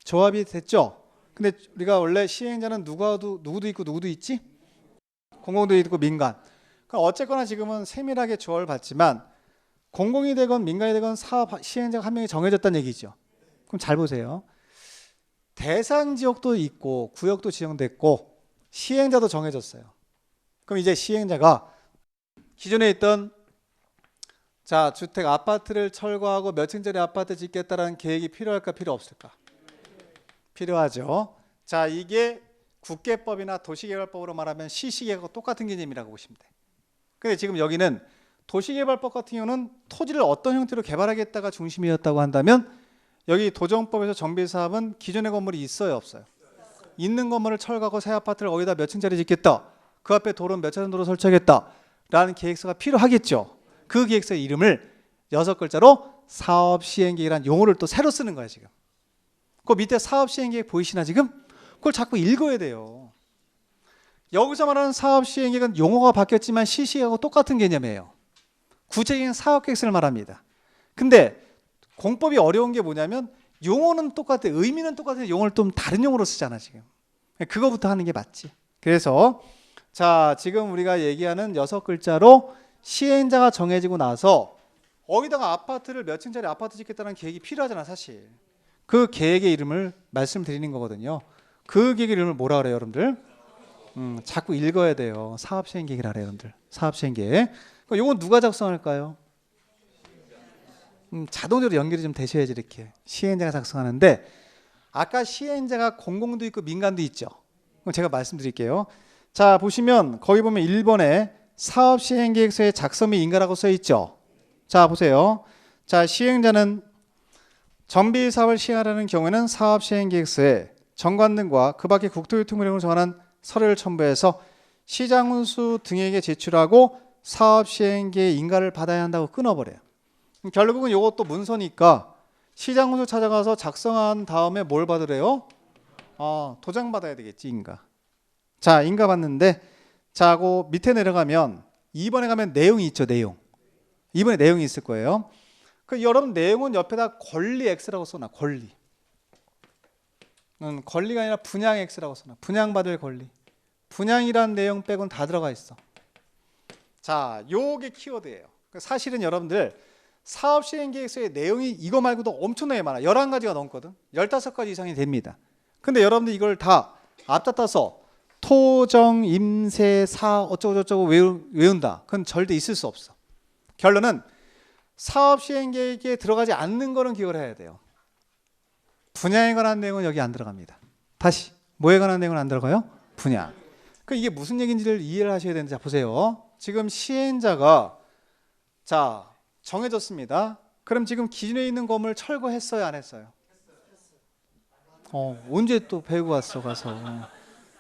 조합이 됐죠. 근데 우리가 원래 시행자는 누구도 있고 누구도 있지? 공공도 있고 민간. 그럼 어쨌거나 지금은 세밀하게 조합을 받지만 공공이 되건 민간이 되건 사업 시행자가 한 명이 정해졌다는 얘기죠. 그럼 잘 보세요. 대상 지역도 있고 구역도 지정됐고 시행자도 정해졌어요. 그럼 이제 시행자가 기존에 있던 자, 주택 아파트를 철거하고 몇 층짜리 아파트 짓겠다라는 계획이 필요할까 필요 없을까? 필요하죠. 자, 이게 국계법이나 도시개발법으로 말하면 시시계획하고 똑같은 개념이라고 보시면 돼. 근데 지금 여기는 도시개발법 같은 경우는 토지를 어떤 형태로 개발하겠다가 중심이었다고 한다면 여기 도정법에서 정비사업은 기존의 건물이 있어요, 없어요? 있는 건물을 철거하고 새 아파트를 거기다 몇 층짜리 짓겠다. 그 앞에 도로 몇 차선 도로 설치하겠다. 라는 계획서가 필요하겠죠. 그 계획서의 이름을 6글자로 사업시행계획이라는 용어를 또 새로 쓰는 거야 지금. 그 밑에 사업시행계획 보이시나 지금? 그걸 자꾸 읽어야 돼요. 여기서 말하는 사업 시행 계획은 용어가 바뀌었지만 시시하고 똑같은 개념이에요. 구체적인 사업 계획서를 말합니다. 근데 공법이 어려운 게 뭐냐면 용어는 똑같아, 의미는 똑같은데 용어를 좀 다른 용어로 쓰잖아 지금. 그거부터 하는 게 맞지. 그래서 자, 지금 우리가 얘기하는 6글자로 시행자가 정해지고 나서 거기다가 아파트를 몇 층짜리 아파트 짓겠다는 계획이 필요하잖아 사실. 그 계획의 이름을 말씀드리는 거거든요. 그 계획의 이름을 뭐라 그래요 여러분들? 자꾸 읽어야 돼요. 사업시행계획이라 그래요 여러분들. 사업시행계획. 이건 누가 작성할까요? 자동적으로 연결이 좀 되셔야지 이렇게. 시행자가 작성하는데 아까 시행자가 공공도 있고 민간도 있죠. 그럼 제가 말씀드릴게요. 자, 보시면 거기 보면 1번에 사업시행계획서의 작성 및 인가라고 써 있죠. 자, 보세요. 자, 시행자는 정비 사업을 시행하려는 경우에는 사업시행계획서에 정관 등과 그 밖의 국토교통부령을 정하는 서류를 첨부해서 시장운수 등에게 제출하고 사업시행계획 인가를 받아야 한다고 끊어버려요. 결국은 이것도 문서니까 시장운수 찾아가서 작성한 다음에 뭘 받으래요? 도장 받아야 되겠지, 인가. 자, 인가 받는데, 자, 그 밑에 내려가면 2번에 가면 내용이 있죠, 내용. 2번에 내용이 있을 거예요. 그 여러분 내용은 옆에다 권리 X라고 써놔, 권리. 권리가 아니라 분양 X라고 써놔. 분양받을 권리. 분양이란 내용 빼고는 다 들어가 있어. 자, 요게 키워드예요. 사실은 여러분들 사업시행계획서의 내용이 이거 말고도 엄청나게 많아. 11가지가 넘거든. 15가지 이상이 됩니다. 근데 여러분들 이걸 다 앞다퉈서 토정, 임세, 사 어쩌고저쩌고 외운다. 그건 절대 있을 수 없어. 결론은 사업시행계획에 들어가지 않는 거는 기억을 해야 돼요. 분양에 관한 내용은 여기 안 들어갑니다. 다시 뭐에 관한 내용은 안 들어가요? 분양. 그 이게 무슨 얘기인지를 이해를 하셔야 되는데, 자 보세요. 지금 시행자가 자 정해졌습니다. 그럼 지금 기존에 있는 건물 철거했어요, 안 했어요? 언제 또 배우고 왔어 가서?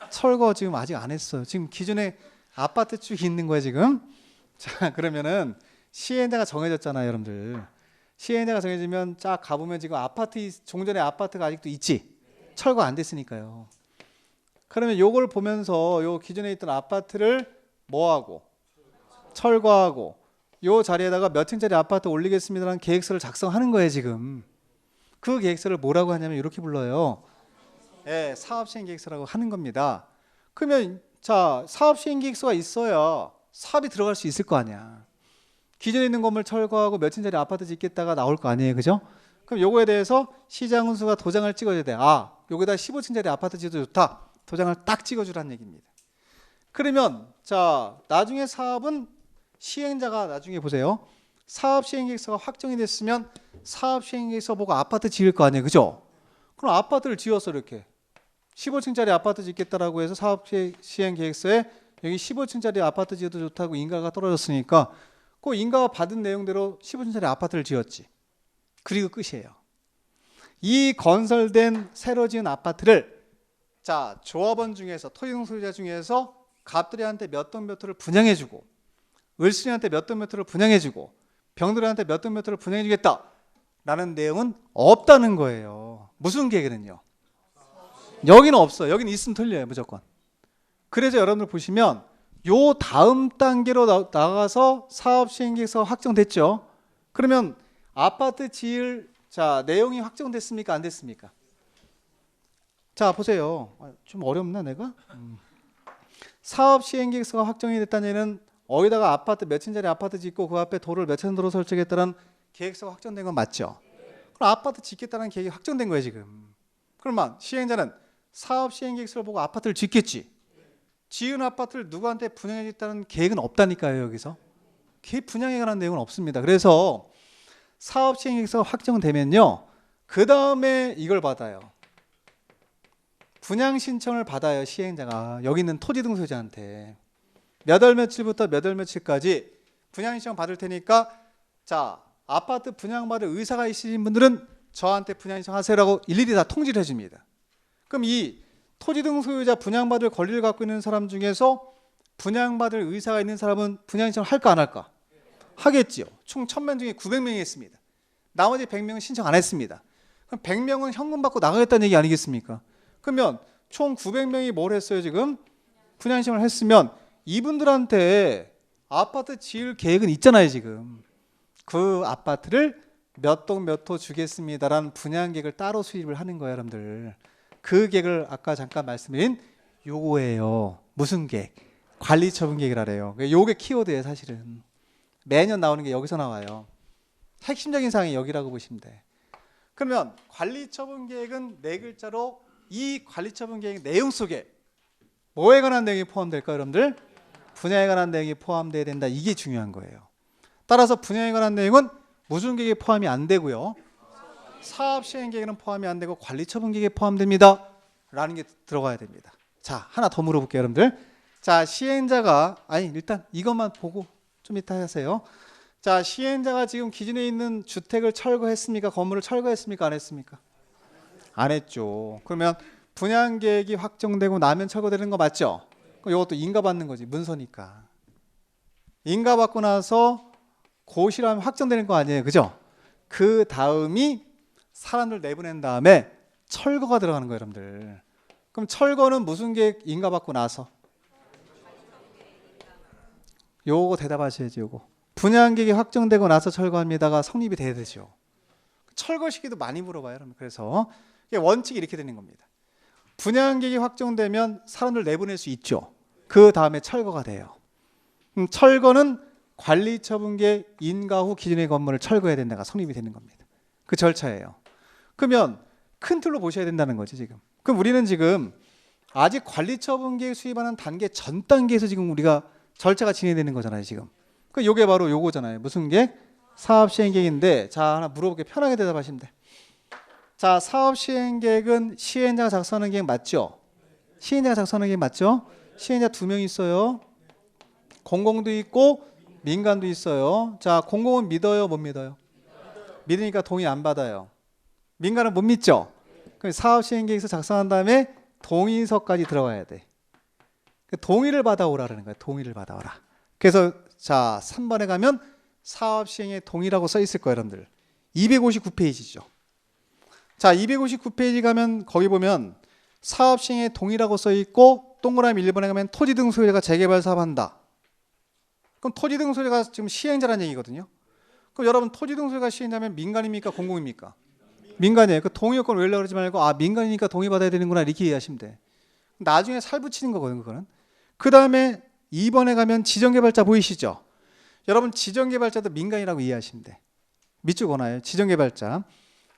철거 지금 아직 안 했어요. 지금 기존에 아파트 쭉 있는 거야 지금. 자, 그러면은 시행자가 정해졌잖아요, 여러분들. 시행자가 정해지면 쫙 가보면 지금 아파트, 종전에 아파트가 아직도 있지? 철거 안 됐으니까요. 그러면 요걸 보면서 요 기존에 있던 아파트를 뭐하고? 철거하고 요 자리에다가 몇 층짜리 아파트 올리겠습니다라는 계획서를 작성하는 거예요 지금. 그 계획서를 뭐라고 하냐면 이렇게 불러요. 예, 사업시행계획서라고 하는 겁니다. 그러면 자, 사업시행계획서가 있어야 사업이 들어갈 수 있을 거 아니야. 기존에 있는 건물 철거하고 몇 층짜리 아파트 짓겠다가 나올 거 아니에요, 그죠? 그럼 요거에 대해서 시장운수가 도장을 찍어줘야 돼. 여기다 15층짜리 아파트 지어도 좋다. 도장을 딱 찍어주라는 얘기입니다. 그러면 자, 나중에 사업은 시행자가 나중에 보세요. 사업시행계획서가 확정이 됐으면 사업시행계획서 보고 아파트 지을 거 아니에요, 그죠? 그럼 아파트를 지었어 이렇게. 15층짜리 아파트 짓겠다라고 해서 사업시행계획서에 여기 15층짜리 아파트 지어도 좋다고 인가가 떨어졌으니까 그 인가가 받은 내용대로 15층짜리 아파트를 지었지. 그리고 끝이에요. 이 건설된 새로 지은 아파트를 자, 조합원 중에서 토지등 소유자 중에서 갑들이한테 몇 동 몇 호를 분양해주고 을순이한테 몇 동 몇 호를 분양해주고 병들이한테 몇 동 몇 호를 분양해주겠다 라는 내용은 없다는 거예요. 무슨 계획이는요? 여기는 없어요. 여기는 있으면 틀려요, 무조건. 그래서 여러분들 보시면 요 다음 단계로 나가서 사업시행계획서가 확정됐죠. 그러면 아파트 지을 자 내용이 확정됐습니까? 안 됐습니까? 자 보세요. 좀 어렵나 내가? 사업시행계획서가 확정이 됐다는 얘기는 어디다가 아파트 몇 층짜리 아파트 짓고 그 앞에 도로를 몇 층 도로 설치하겠다는 계획서가 확정된 건 맞죠? 그럼 아파트 짓겠다는 계획이 확정된 거예요 지금. 그러면 시행자는 사업시행계획서를 보고 아파트를 짓겠지. 지은 아파트를 누구한테 분양해주겠다는 계획은 없다니까요 여기서. 계획 분양에 관한 내용은 없습니다. 그래서 사업시행계획서가 확정되면요 그 다음에 이걸 받아요. 분양 신청을 받아요 시행자가. 여기 있는 토지등 소유자한테 몇 월 며칠부터 몇 월 며칠까지 분양 신청 받을 테니까 자 아파트 분양받을 의사가 있으신 분들은 저한테 분양 신청하세요라고 일일이 다 통지를 해줍니다. 그럼 이 토지등 소유자 분양받을 권리를 갖고 있는 사람 중에서 분양받을 의사가 있는 사람은 분양 신청을 할까 안 할까? 하겠지요. 총 1000명 중에 900명이 했습니다. 나머지 100명은 신청 안 했습니다. 그럼 100명은 현금 받고 나가겠다는 얘기 아니겠습니까? 그러면 총 900명이 뭘 했어요 지금? 분양 신청을 했으면 이분들한테 아파트 지을 계획은 있잖아요. 지금 그 아파트를 몇 동 몇 호 주겠습니다라는 분양 계획을 따로 수립을 하는 거예요, 여러분들. 그 계획을 아까 잠깐 말씀드린 요거예요. 무슨 계획? 관리처분 계획이라래요. 요게 키워드예요, 사실은. 매년 나오는 게 여기서 나와요. 핵심적인 사항이 여기라고 보시면 돼. 그러면 관리처분 계획은 네 글자로 이 관리처분 계획 내용 속에 뭐에 관한 내용이 포함될까요, 여러분들? 분야에 관한 내용이 포함돼야 된다. 이게 중요한 거예요. 따라서 분야에 관한 내용은 무슨 계획에 포함이 안 되고요. 사업 시행 계획에는 포함이 안 되고 관리처분 계획에 포함됩니다. 라는 게 들어가야 됩니다. 자, 하나 더 물어볼게요, 여러분들. 자, 시행자가 일단 이것만 보고 좀 이따 하세요. 자, 시행자가 지금 기준에 있는 주택을 철거했습니까? 건물을 철거했습니까? 안 했습니까? 안 했죠. 그러면 분양 계획이 확정되고 나면 철거되는 거 맞죠? 그럼 이것도 인가받는 거지. 문서니까. 인가받고 나서 고시라면 확정되는 거 아니에요. 그죠? 그 다음이 사람들 내보낸 다음에 철거가 들어가는 거예요, 여러분들. 그럼 철거는 무슨 계획 인가받고 나서? 요거 대답하셔야지. 요거. 분양 계획이 확정되고 나서 철거합니다가 성립이 돼야 되죠. 철거 시기도 많이 물어봐요, 여러분. 그래서 원칙이 이렇게 되는 겁니다. 분양 계획이 확정되면 사람들 내보낼 수 있죠. 그 다음에 철거가 돼요. 철거는 관리처분계획 인가 후 기준의 건물을 철거해야 된다가 성립이 되는 겁니다. 그 절차예요. 그러면 큰 틀로 보셔야 된다는 거지 지금. 그럼 우리는 지금 아직 관리처분계획 수립하는 단계 전 단계에서 지금 우리가 절차가 진행되는 거잖아요 지금. 그 요게 바로 요거잖아요. 무슨 계획? 사업시행계획인데 자 하나 물어볼게. 편하게 대답하시면 돼. 자, 사업시행계획은 시행자가 작성하는 계획 맞죠? 시행자가 작성하는 계획 맞죠? 시행자 2명 있어요. 공공도 있고 민간도 있어요. 자, 공공은 믿어요, 못 믿어요? 믿으니까 동의 안 받아요. 민간은 못 믿죠? 그럼 사업시행계획서 작성한 다음에 동의서까지 들어가야 돼. 동의를 받아오라는 거야. 동의를 받아오라. 그래서 자 3번에 가면 사업시행의 동의라고 써 있을 거예요, 여러분들. 259페이지죠. 자, 259페이지 가면 거기 보면 사업시행의 동의라고 써 있고 동그라미 1번에 가면 토지 등 소유자가 재개발 사업한다. 그럼 토지 등 소유자가 지금 시행자라는 얘기거든요. 그럼 여러분 토지 등 소유자가 시행자면 민간입니까? 공공입니까? 민간이에요. 그 동의 요건 외우려고 그러지 말고 민간이니까 동의 받아야 되는구나 이렇게 이해하시면 돼. 나중에 살 붙이는 거거든요, 그거는. 그 다음에 2번에 가면 지정개발자 보이시죠? 여러분 지정개발자도 민간이라고 이해하시면 돼. 밑줄 그어놔요. 지정개발자.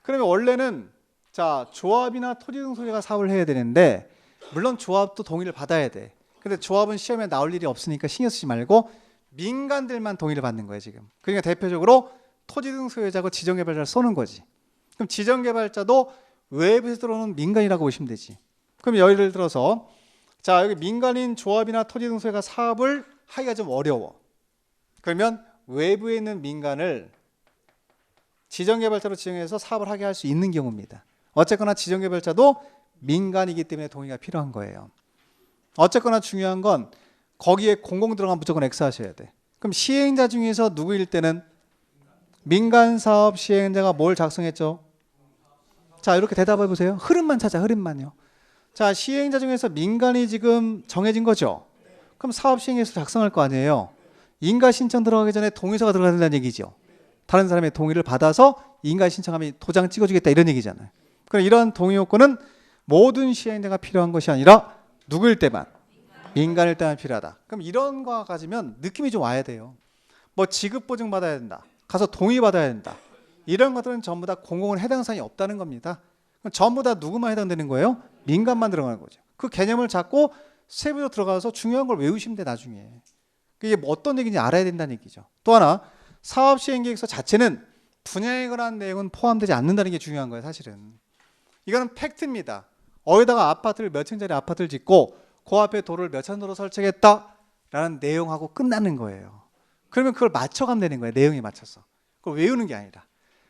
그러면 원래는 자 조합이나 토지 등 소유자가 사업을 해야 되는데 물론 조합도 동의를 받아야 돼. 근데 조합은 시험에 나올 일이 없으니까 신경 쓰지 말고 민간들만 동의를 받는 거예요 지금. 그러니까 대표적으로 토지 등 소유자고 지정개발자를 쏘는 거지. 그럼 지정개발자도 외부에서 들어오는 민간이라고 보시면 되지. 그럼 예를 들어서 자 여기 민간인 조합이나 토지 등 소유가 사업을 하기가 좀 어려워. 그러면 외부에 있는 민간을 지정개발자로 지정해서 사업을 하게 할 수 있는 경우입니다. 어쨌거나 지정개발자도 민간이기 때문에 동의가 필요한 거예요. 어쨌거나 중요한 건 거기에 공공 들어가면 무조건 X 하셔야 돼. 그럼 시행자 중에서 누구일 때는 민간 사업 시행자가 뭘 작성했죠? 자 이렇게 대답해 보세요. 흐름만 찾아. 흐름만요. 자 시행자 중에서 민간이 지금 정해진 거죠. 그럼 사업 시행에서 작성할 거 아니에요. 인가 신청 들어가기 전에 동의서가 들어가야 된다는 얘기죠. 다른 사람의 동의를 받아서 인가 신청하면 도장 찍어주겠다 이런 얘기잖아요. 그럼 이런 동의 요건은 모든 시행자가 필요한 것이 아니라 누구일 때만 민간일 때만 필요하다. 그럼 이런 거 가지면 느낌이 좀 와야 돼요. 뭐 지급 보증 받아야 된다. 가서 동의 받아야 된다. 이런 것들은 전부 다 공공은 해당 사항이 없다는 겁니다. 그럼 전부 다 누구만 해당되는 거예요? 민간만 들어가는 거죠. 그 개념을 잡고 세부로 들어가서 중요한 걸 외우시면 돼 나중에. 그게 뭐 어떤 얘기인지 알아야 된다는 얘기죠. 또 하나 사업시행계획서 자체는 분야에 관한 내용은 포함되지 않는다는 게 중요한 거예요 사실은. 이거는 팩트입니다. 어디다가 아파트를 몇 층짜리 아파트를 짓고 그 앞에 도로를 몇 차선도로 설치했다라는 내용하고 끝나는 거예요. 그러면 그걸 맞춰가면 되는 거예요. 내용에 맞춰서. 그걸 외우는 게 아니라.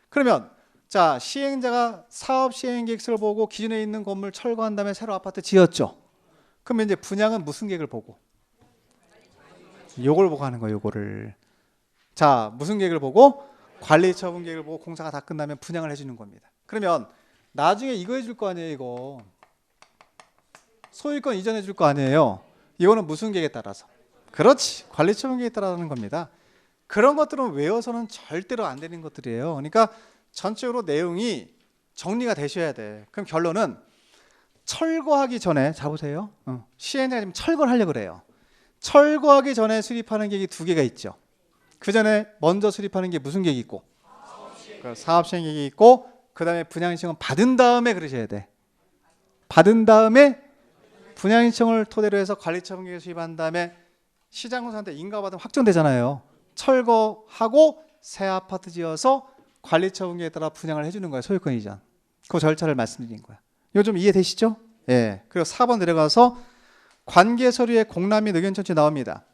그러면 자 시행자가 사업시행계획서를 보고 기존에 있는 건물 철거한 다음에 새로 아파트 지었죠. 그러면 이제 분양은 무슨 계획을 보고? 요걸 보고 하는 거예요. 요거를. 자 무슨 계획을 보고? 관리처분 계획을 보고 공사가 다 끝나면 분양을 해주는 겁니다. 그러면 나중에 이거 해줄 거 아니에요. 이거 소유권 이전해 줄 거 아니에요. 이거는 무슨 계획에 따라서? 그렇지. 관리처분 계획에 따라서 하는 겁니다. 그런 것들은 외워서는 절대로 안 되는 것들이에요. 그러니까 전체적으로 내용이 정리가 되셔야 돼. 그럼 결론은 철거하기 전에 잡으세요. 시행자가 지금 철거를 하려고 그래요. 철거하기 전에 수립하는 계획이 두 개가 있죠. 그 전에 먼저 수립하는 게 무슨 계획이 있고? 사업시행 계획이 있고, 그 다음에 분양신청은 받은 다음에 그러셔야 돼. 받은 다음에 분양신청을 토대로 해서 관리처분 계획을 수립한 다음에 시장공사한테 인가받으면 확정되잖아요. 철거하고 새 아파트 지어서 관리처분 계획에 따라 분양을 해주는 거예요. 소유권 이전. 그 절차를 말씀드린 거야. 이거 좀 이해되시죠? 예. 그리고 4번 내려가서 관계 서류에 공람 및 의견 청취 나옵니다.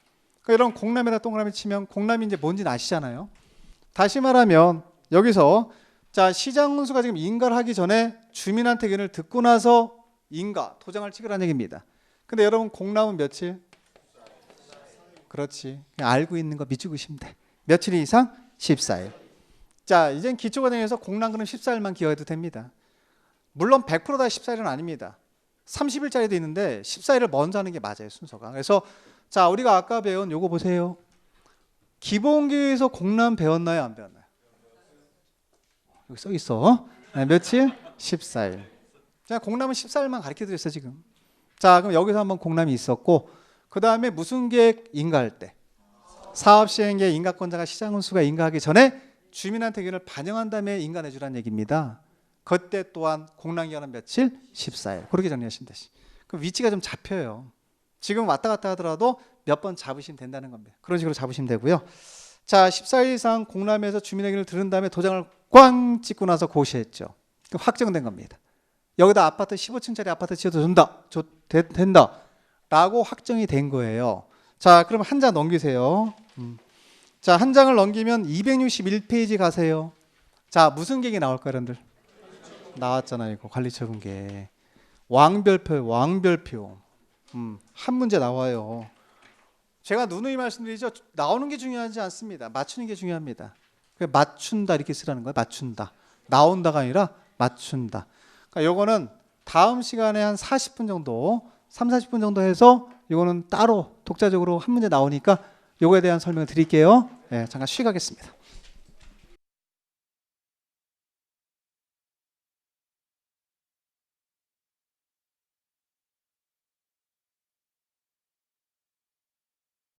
그러니까 이런 공람에다 동그라미 치면 공람이 이제 뭔지는 아시잖아요. 다시 말하면 여기서 자, 시장군수가 지금 인가를 하기 전에 주민한테 의견을 듣고 나서 인가, 도장을 찍으라는 얘기입니다. 근데 여러분 공람은 며칠? 그렇지. 그냥 알고 있는 거 믿고 계시면 돼. 며칠 이상? 14일. 자, 이젠 기초과정에서 공람금은 14일만 기억해도 됩니다. 물론 100%다 14일은 아닙니다. 30일짜리도 있는데 14일을 먼저 하는 게 맞아요, 순서가. 그래서 자, 우리가 아까 배운 요거 보세요. 기본교육에서 공람 배웠나요, 안 배웠나요? 여기 써 있어. 네, 며칠? 14일. 자, 공람은 14일만 가르쳐 드렸어요, 지금. 자, 그럼 여기서 한번 공람이 있었고, 그 다음에 무슨 계획 인가할 때? 사업시행계획 인가권자가 시장군수가 인가하기 전에 주민한테 의견을 반영한 다음에 인가내주라는 얘기입니다. 그때 또한 공람기간은 며칠? 14일. 그렇게 정리하시면 되시. 그럼 위치가 좀 잡혀요. 지금 왔다 갔다 하더라도 몇 번 잡으시면 된다는 겁니다. 그런 식으로 잡으시면 되고요. 자, 14일 이상 공람에서 주민 의견을 들은 다음에 도장을 꽝 찍고 나서 고시했죠. 그럼 확정된 겁니다. 여기다 아파트 15층짜리 아파트 지어도 된다 라고 확정이 된 거예요. 자, 그럼 한 장 넘기세요. 자, 한 장을 넘기면 261페이지 가세요. 자, 무슨 계획이 나올까요, 여러분들? 나왔잖아요, 이거 관리처분 계획. 왕별표, 왕별표. 한 문제 나와요. 제가 누누이 말씀드리죠. 나오는 게 중요하지 않습니다. 맞추는 게 중요합니다. 맞춘다 이렇게 쓰라는 거예요. 맞춘다. 나온다가 아니라 맞춘다. 그러니까 요거는 다음 시간에 한 40분 정도, 3, 40분 정도 해서 이거는 따로 독자적으로 한 문제 나오니까 요거에 대한 설명을 드릴게요. 네, 잠깐 쉬가겠습니다.